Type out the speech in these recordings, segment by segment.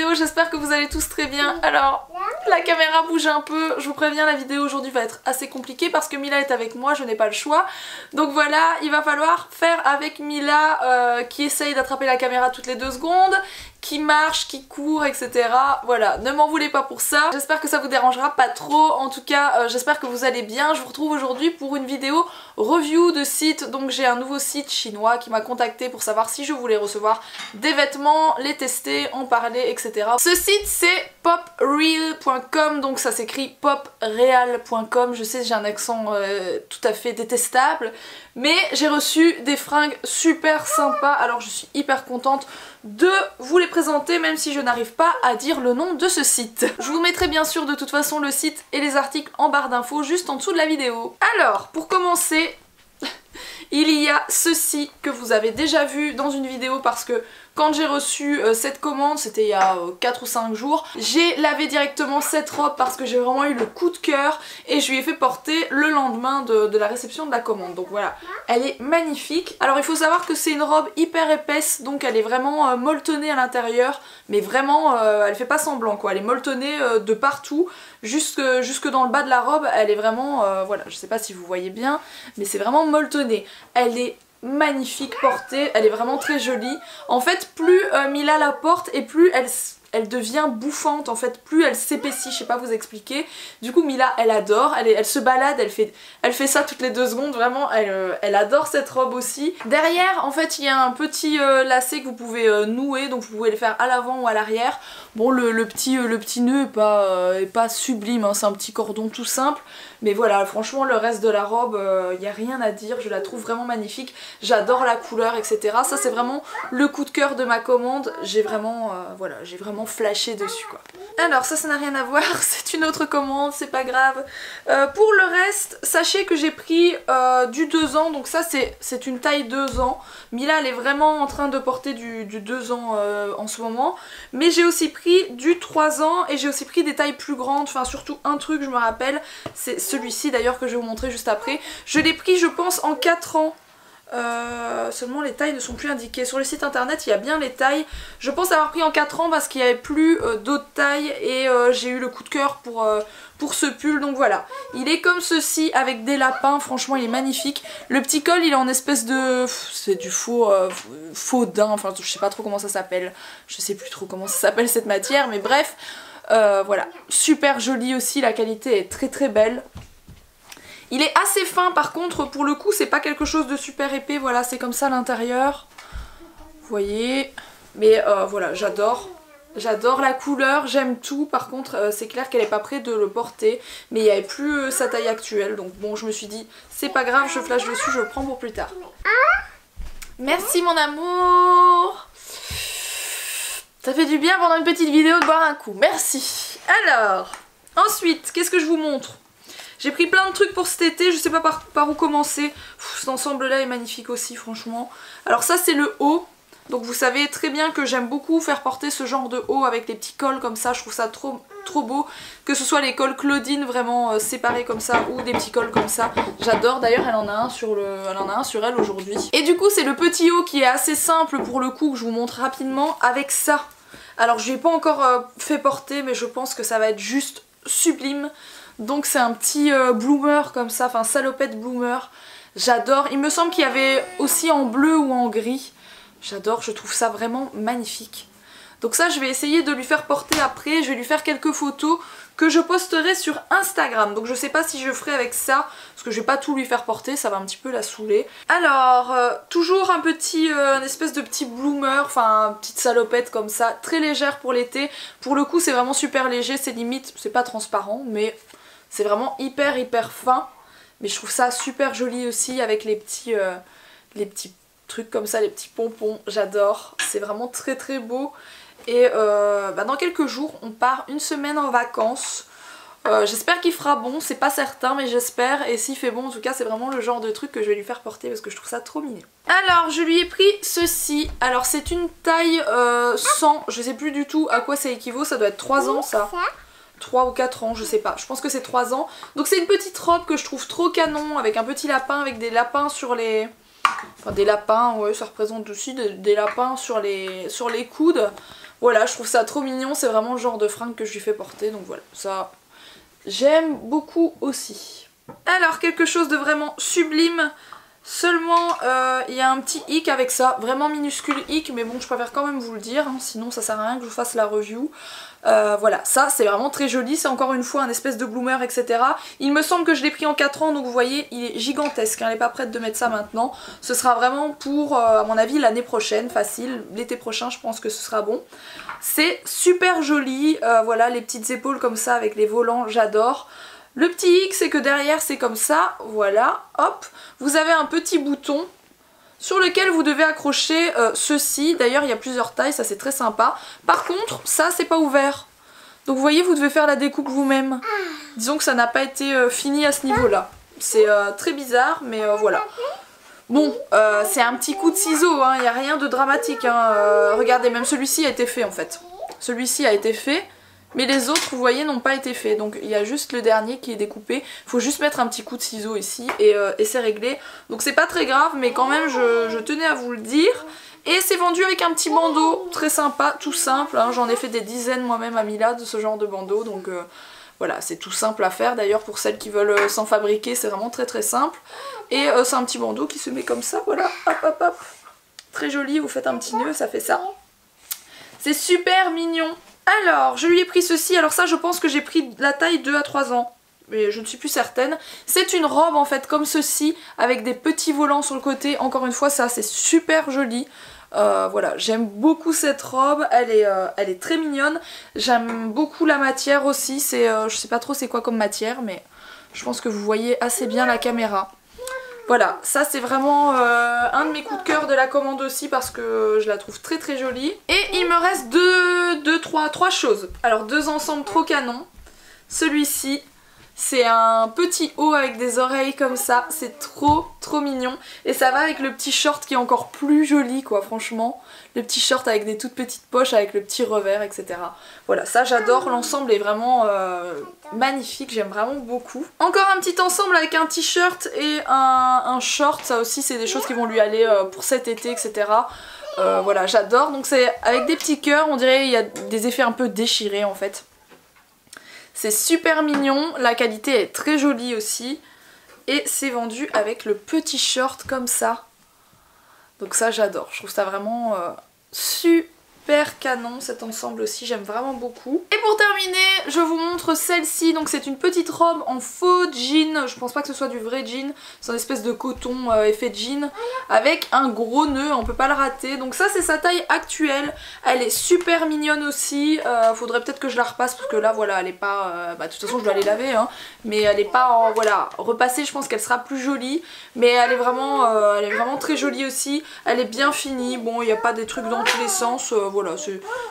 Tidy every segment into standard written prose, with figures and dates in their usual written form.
vidéo, j'espère que vous allez tous très bien. Alors, la caméra bouge un peu, je vous préviens, la vidéo aujourd'hui va être assez compliquée parce que Mila est avec moi, je n'ai pas le choix. Donc voilà, il va falloir faire avec Mila qui essaye d'attraper la caméra toutes les 2 secondes, qui marche, qui court, etc. Voilà, ne m'en voulez pas pour ça. J'espère que ça vous dérangera pas trop. En tout cas, j'espère que vous allez bien. Je vous retrouve aujourd'hui pour une vidéo review de site. Donc j'ai un nouveau site chinois qui m'a contacté pour savoir si je voulais recevoir des vêtements, les tester, en parler, etc. Ce site c'est popreal.com, donc ça s'écrit popreal.com. Je sais, j'ai un accent tout à fait détestable, mais j'ai reçu des fringues super sympas, alors je suis hyper contente de vous les présenter même si je n'arrive pas à dire le nom de ce site. Je vous mettrai bien sûr de toute façon le site et les articles en barre d'infos juste en dessous de la vidéo. Alors pour commencer, il y a ceci que vous avez déjà vu dans une vidéo parce que quand j'ai reçu cette commande, c'était il y a 4 ou 5 jours, j'ai lavé directement cette robe parce que j'ai vraiment eu le coup de cœur et je lui ai fait porter le lendemain de la réception de la commande. Donc voilà, elle est magnifique. Alors il faut savoir que c'est une robe hyper épaisse, donc elle est vraiment molletonnée à l'intérieur, mais vraiment elle fait pas semblant quoi, elle est molletonnée de partout, jusque dans le bas de la robe, elle est vraiment, voilà, je sais pas si vous voyez bien, mais c'est vraiment molletonné. Elle est magnifique portée, elle est vraiment très jolie. En fait, plus Mila la porte et plus elle devient bouffante, en fait, plus elle s'épaissit, je sais pas vous expliquer. Du coup Mila elle adore, elle se balade, elle fait ça toutes les 2 secondes, vraiment elle adore cette robe aussi. Derrière en fait il y a un petit lacet que vous pouvez nouer, donc vous pouvez le faire à l'avant ou à l'arrière. Bon le petit nœud est pas sublime, hein, c'est un petit cordon tout simple. Mais voilà, franchement le reste de la robe, il n'y a rien à dire, je la trouve vraiment magnifique. J'adore la couleur, etc. Ça c'est vraiment le coup de cœur de ma commande. J'ai vraiment, voilà, j'ai vraiment flashé dessus quoi. Alors ça n'a rien à voir, c'est une autre commande, c'est pas grave. Pour le reste, sachez que j'ai pris du 2 ans, donc ça c'est une taille 2 ans. Mila elle est vraiment en train de porter du 2 ans en ce moment. Mais j'ai aussi pris du 3 ans et j'ai aussi pris des tailles plus grandes, enfin surtout un truc je me rappelle, c'est celui-ci d'ailleurs que je vais vous montrer juste après. Je l'ai pris je pense en 4 ans. Seulement les tailles ne sont plus indiquées. Sur le site internet il y a bien les tailles. Je pense avoir pris en 4 ans parce qu'il n'y avait plus d'autres tailles et j'ai eu le coup de cœur pour ce pull. Donc voilà, il est comme ceci avec des lapins, franchement il est magnifique. Le petit col il est en espèce de... c'est du faux daim, enfin je sais pas trop comment ça s'appelle. Je sais plus trop comment ça s'appelle cette matière, mais bref. Voilà, super joli aussi, la qualité est très très belle. Il est assez fin par contre, pour le coup c'est pas quelque chose de super épais, voilà c'est comme ça à l'intérieur. Vous voyez, mais voilà j'adore. J'adore la couleur, j'aime tout, par contre c'est clair qu'elle est pas prête de le porter, mais il n'y avait plus sa taille actuelle, donc bon je me suis dit c'est pas grave, je flash dessus, je le prends pour plus tard. Merci mon amour. Ça fait du bien pendant une petite vidéo de boire un coup, merci. Alors, ensuite, qu'est-ce que je vous montre? J'ai pris plein de trucs pour cet été, je sais pas par où commencer. Cet ensemble là est magnifique aussi franchement. Alors ça c'est le haut, donc vous savez très bien que j'aime beaucoup faire porter ce genre de haut avec des petits cols comme ça, je trouve ça trop beau. Que ce soit les cols Claudine vraiment séparés comme ça ou des petits cols comme ça, j'adore. D'ailleurs elle en a un sur elle aujourd'hui. Et du coup c'est le petit haut qui est assez simple pour le coup que je vous montre rapidement avec ça. Alors je lui ai pas encore fait porter mais je pense que ça va être juste sublime. Donc c'est un petit bloomer comme ça, enfin salopette bloomer. J'adore, il me semble qu'il y avait aussi en bleu ou en gris. J'adore, je trouve ça vraiment magnifique. Donc ça je vais essayer de lui faire porter après, je vais lui faire quelques photos que je posterai sur Instagram. Donc je sais pas si je ferai avec ça, parce que je vais pas tout lui faire porter, ça va un petit peu la saouler. Alors, toujours un petit, une espèce de petit bloomer, enfin petite salopette comme ça, très légère pour l'été. Pour le coup c'est vraiment super léger, c'est limite, c'est pas transparent, mais c'est vraiment hyper fin. Mais je trouve ça super joli aussi avec les petits trucs comme ça, les petits pompons, j'adore. C'est vraiment très beau. Et dans quelques jours on part une semaine en vacances. J'espère qu'il fera bon, c'est pas certain mais j'espère, et s'il fait bon en tout cas c'est vraiment le genre de truc que je vais lui faire porter parce que je trouve ça trop mignon. Alors je lui ai pris ceci, alors c'est une taille 100, je sais plus du tout à quoi ça équivaut, ça doit être 3 ans ça. 3 ou 4 ans, je sais pas, je pense que c'est 3 ans. Donc c'est une petite robe que je trouve trop canon avec un petit lapin, avec des lapins sur les... Enfin des lapins, ouais ça représente aussi des lapins sur les coudes. voilà, je trouve ça trop mignon, c'est vraiment le genre de fringue que je lui fais porter, donc voilà, ça j'aime beaucoup aussi. Alors quelque chose de vraiment sublime, seulement il y a un petit hic avec ça, vraiment minuscule hic, mais bon je préfère quand même vous le dire, hein, sinon ça sert à rien que je vous fasse la review. Voilà, ça c'est vraiment très joli, c'est encore une fois un espèce de bloomer, etc. Il me semble que je l'ai pris en 4 ans, donc vous voyez il est gigantesque, hein, elle n'est pas prête de mettre ça maintenant. Ce sera vraiment pour, à mon avis, l'année prochaine, facile, l'été prochain je pense que ce sera bon. C'est super joli, voilà les petites épaules comme ça avec les volants, j'adore. Le petit hic c'est que derrière c'est comme ça, voilà, hop, vous avez un petit bouton sur lequel vous devez accrocher ceci. D'ailleurs il y a plusieurs tailles, ça c'est très sympa. Par contre ça c'est pas ouvert, donc vous voyez vous devez faire la découpe vous-même. Disons que ça n'a pas été fini à ce niveau là, c'est très bizarre mais voilà. Bon c'est un petit coup de ciseau, il n'y a rien de dramatique, hein. Regardez, même celui-ci a été fait en fait, celui-ci a été fait. Mais les autres, vous voyez, n'ont pas été faits. Donc il y a juste le dernier qui est découpé. Il faut juste mettre un petit coup de ciseau ici et c'est réglé. Donc c'est pas très grave, mais quand même je tenais à vous le dire. Et c'est vendu avec un petit bandeau très sympa, tout simple, hein. J'en ai fait des dizaines moi-même à Mila de ce genre de bandeau. Donc voilà, c'est tout simple à faire. D'ailleurs pour celles qui veulent s'en fabriquer, c'est vraiment très très simple. Et c'est un petit bandeau qui se met comme ça, voilà, hop hop hop. Très joli, vous faites un petit nœud, ça fait ça. C'est super mignon. Alors, je lui ai pris ceci, alors ça je pense que j'ai pris la taille 2 à 3 ans, mais je ne suis plus certaine. C'est une robe en fait comme ceci, avec des petits volants sur le côté, encore une fois ça c'est super joli. Voilà, j'aime beaucoup cette robe, elle est très mignonne, j'aime beaucoup la matière aussi, je sais pas trop c'est quoi comme matière, mais je pense que vous voyez assez bien la caméra. Voilà, ça c'est vraiment un de mes coups de cœur de la commande aussi parce que je la trouve très très jolie. Et il me reste trois choses. Alors 2 ensembles trop canons. Celui-ci, c'est un petit haut avec des oreilles comme ça, c'est trop trop mignon. Et ça va avec le petit short qui est encore plus joli quoi, franchement. Le petit short avec des toutes petites poches, avec le petit revers, etc. Voilà, ça j'adore, l'ensemble est vraiment magnifique, j'aime vraiment beaucoup. Encore un petit ensemble avec un t-shirt et un short, ça aussi c'est des choses qui vont lui aller pour cet été, etc. Voilà, j'adore, donc c'est avec des petits cœurs, on dirait il y a des effets un peu déchirés en fait. C'est super mignon, la qualité est très jolie aussi. Et c'est vendu avec le petit short comme ça. Donc ça j'adore, je trouve ça vraiment super canon cet ensemble aussi, j'aime vraiment beaucoup. Et pour terminer, je vous montre celle-ci, donc c'est une petite robe en faux jean, je pense pas que ce soit du vrai jean, c'est une espèce de coton effet jean, avec un gros nœud, on peut pas le rater. Donc ça c'est sa taille actuelle, elle est super mignonne aussi, faudrait peut-être que je la repasse parce que là voilà elle est pas, de toute façon je dois aller laver hein, mais elle est pas voilà, repassée, je pense qu'elle sera plus jolie, mais elle est vraiment très jolie aussi, elle est bien finie, bon il n'y a pas des trucs dans tous les sens, voilà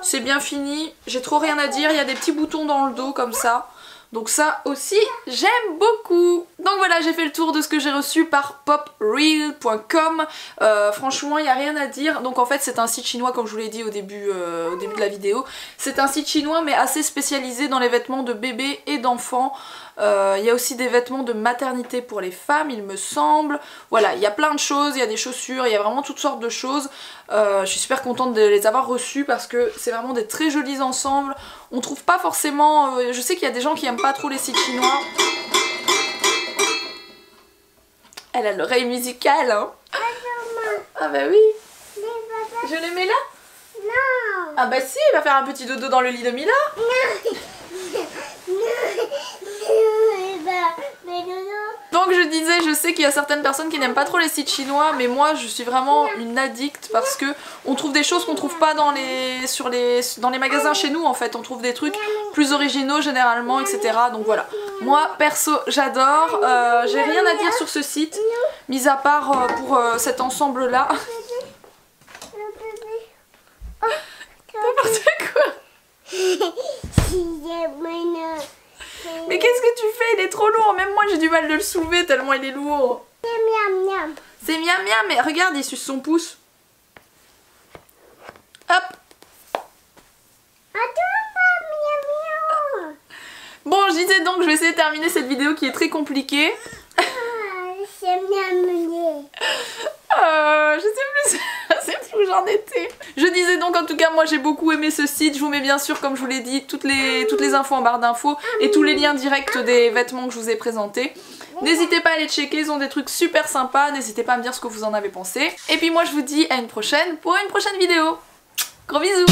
c'est bien fini, j'ai trop rien à dire, il y a des petits boutons dans le dos comme ça. Donc ça aussi j'aime beaucoup. Donc voilà, j'ai fait le tour de ce que j'ai reçu par popreel.com. Franchement il n'y a rien à dire. Donc en fait c'est un site chinois comme je vous l'ai dit au début de la vidéo. C'est un site chinois mais assez spécialisé dans les vêtements de bébés et d'enfants. Il y a aussi des vêtements de maternité pour les femmes il me semble. Voilà, il y a plein de choses, il y a des chaussures, il y a vraiment toutes sortes de choses. Je suis super contente de les avoir reçus parce que c'est vraiment des très jolis ensembles. On trouve pas forcément... je sais qu'il y a des gens qui aiment pas trop les sites chinois. Elle a l'oreille musicale hein. Ah bah oui. Je les mets là? Non. Ah bah si, il va faire un petit dodo dans le lit de Mila. Donc je disais, je sais qu'il y a certaines personnes qui n'aiment pas trop les sites chinois, mais moi je suis vraiment une addict parce que on trouve des choses qu'on trouve pas dans les magasins chez nous en fait. On trouve des trucs plus originaux généralement, etc. Donc voilà. Moi perso j'adore, j'ai rien à dire sur ce site, mis à part pour cet ensemble là. N'importe quoi. Mais qu'est-ce que tu fais? Il est trop lourd, même moi j'ai du mal de le soulever tellement il est lourd. C'est miam miam, mais regarde il suce son pouce. Hop. Bon je disais donc je vais essayer de terminer cette vidéo qui est très compliquée. Je sais plus sais plus où j'en étais. Je disais donc en tout cas moi j'ai beaucoup aimé ce site. Je vous mets bien sûr comme je vous l'ai dit toutes les infos en barre d'infos et tous les liens directs des vêtements que je vous ai présentés. N'hésitez pas à les checker, ils ont des trucs super sympas. N'hésitez pas à me dire ce que vous en avez pensé. Et puis moi je vous dis à une prochaine pour une prochaine vidéo. Gros bisous.